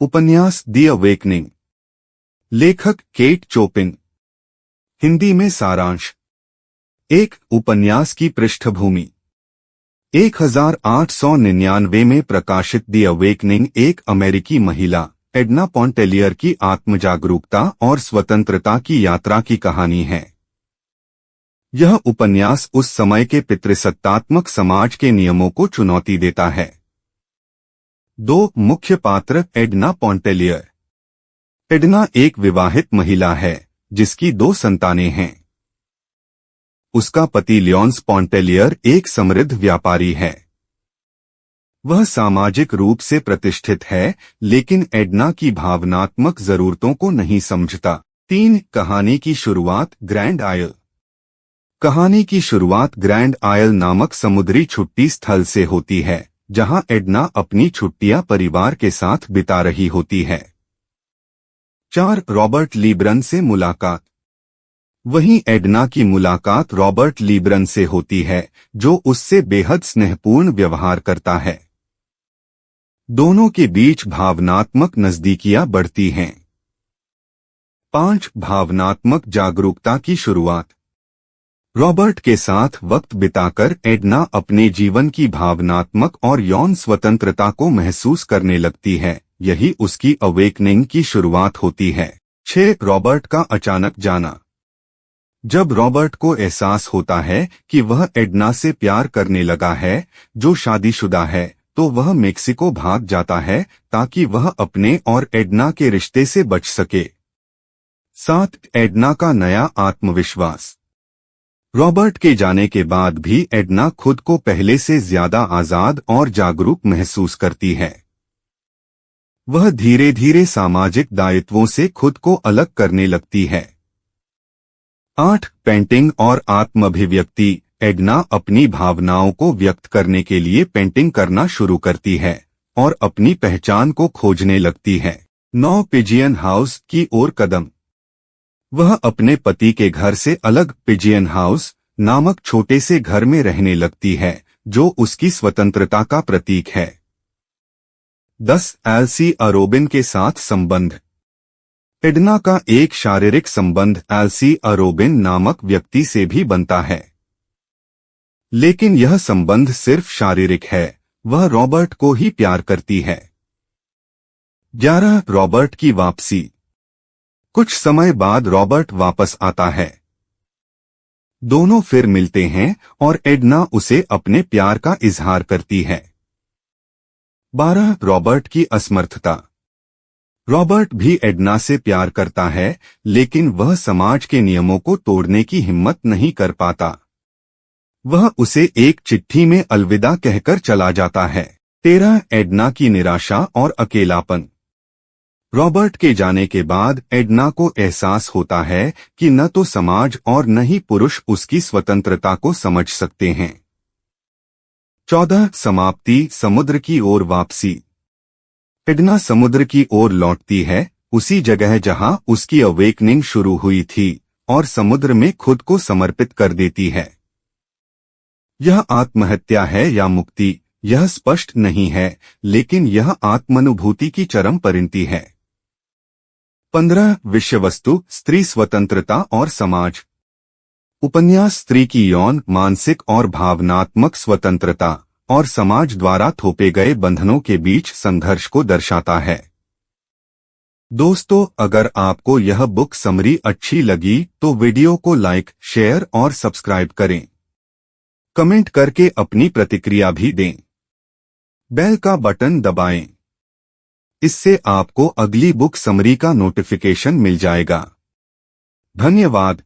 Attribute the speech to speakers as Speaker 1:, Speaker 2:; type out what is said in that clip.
Speaker 1: उपन्यास the awakening. लेखक cat चोपिन। Hindi में सारांश। एक उपन्यास की पृष्ठभूमि। 1899 में प्रकाशित द अवेकनिंग एक अमेरिकी महिला एडना पॉन्टेलियर की आत्मजागरूकता और स्वतंत्रता की यात्रा की कहानी है। यह उपन्यास उस समय के पितृसत्तात्मक समाज के नियमों को चुनौती देता है। दो मुख्य पात्र एडना पॉन्टेलियर। एडना एक विवाहित महिला है जिसकी 2 संतानें हैं। उसका पति लियोन्स पॉन्टेलियर एक समृद्ध व्यापारी है। वह सामाजिक रूप से प्रतिष्ठित है, लेकिन एडना की भावनात्मक जरूरतों को नहीं समझता। 3 कहानी की शुरुआत ग्रैंड आयल। कहानी की शुरुआत ग्रैंड आयल नामक समुद्री छुट्टी स्थल से होती है, जहां एडना अपनी छुट्टियां परिवार के साथ बिता रही होती है। 4 रॉबर्ट लीब्रन से मुलाकात। वहीं एडना की मुलाकात रॉबर्ट लीब्रन से होती है, जो उससे बेहद स्नेहपूर्ण व्यवहार करता है। दोनों के बीच भावनात्मक नजदीकियां बढ़ती हैं। 5 भावनात्मक जागरूकता की शुरुआत। रॉबर्ट के साथ वक्त बिताकर एडना अपने जीवन की भावनात्मक और यौन स्वतंत्रता को महसूस करने लगती है। यही उसकी अवेकनिंग की शुरुआत होती है। 6 रॉबर्ट का अचानक जाना। जब रॉबर्ट को एहसास होता है कि वह एडना से प्यार करने लगा है, जो शादीशुदा है, तो वह मेक्सिको भाग जाता है ताकि वह अपने और एडना के रिश्ते से बच सके। 7 एडना का नया आत्मविश्वास। रॉबर्ट के जाने के बाद भी एडना खुद को पहले से ज्यादा आजाद और जागरूक महसूस करती है। वह धीरे धीरे सामाजिक दायित्वों से खुद को अलग करने लगती है। 8 पेंटिंग और आत्माभिव्यक्ति। एडना अपनी भावनाओं को व्यक्त करने के लिए पेंटिंग करना शुरू करती है और अपनी पहचान को खोजने लगती है। 9 पिजियन हाउस की ओर कदम। वह अपने पति के घर से अलग पिजियन हाउस नामक छोटे से घर में रहने लगती है, जो उसकी स्वतंत्रता का प्रतीक है। 10 एल्सी अरोबिन के साथ संबंध। एडना का एक शारीरिक संबंध एल्सी अरोबिन नामक व्यक्ति से भी बनता है, लेकिन यह संबंध सिर्फ शारीरिक है। वह रॉबर्ट को ही प्यार करती है। 11 रॉबर्ट की वापसी। कुछ समय बाद रॉबर्ट वापस आता है। दोनों फिर मिलते हैं और एडना उसे अपने प्यार का इजहार करती है। 12 रॉबर्ट की असमर्थता। रॉबर्ट भी एडना से प्यार करता है, लेकिन वह समाज के नियमों को तोड़ने की हिम्मत नहीं कर पाता। वह उसे एक चिट्ठी में अलविदा कहकर चला जाता है। 13 एडना की निराशा और अकेलापन। रॉबर्ट के जाने के बाद एडना को एहसास होता है कि न तो समाज और न ही पुरुष उसकी स्वतंत्रता को समझ सकते हैं। 14 समाप्ति समुद्र की ओर वापसी। एडना समुद्र की ओर लौटती है, उसी जगह जहां उसकी अवेकनिंग शुरू हुई थी, और समुद्र में खुद को समर्पित कर देती है। यह आत्महत्या है या मुक्ति, यह स्पष्ट नहीं है, लेकिन यह आत्मानुभूति की चरम परिणति है। 15 विषय वस्तु स्त्री स्वतंत्रता और समाज। उपन्यास स्त्री की यौन, मानसिक और भावनात्मक स्वतंत्रता और समाज द्वारा थोपे गए बंधनों के बीच संघर्ष को दर्शाता है। दोस्तों, अगर आपको यह बुक समरी अच्छी लगी तो वीडियो को लाइक, शेयर और सब्सक्राइब करें। कमेंट करके अपनी प्रतिक्रिया भी दें। बेल का बटन दबाएं। इससे आपको अगली बुक समरी का नोटिफिकेशन मिल जाएगा। धन्यवाद।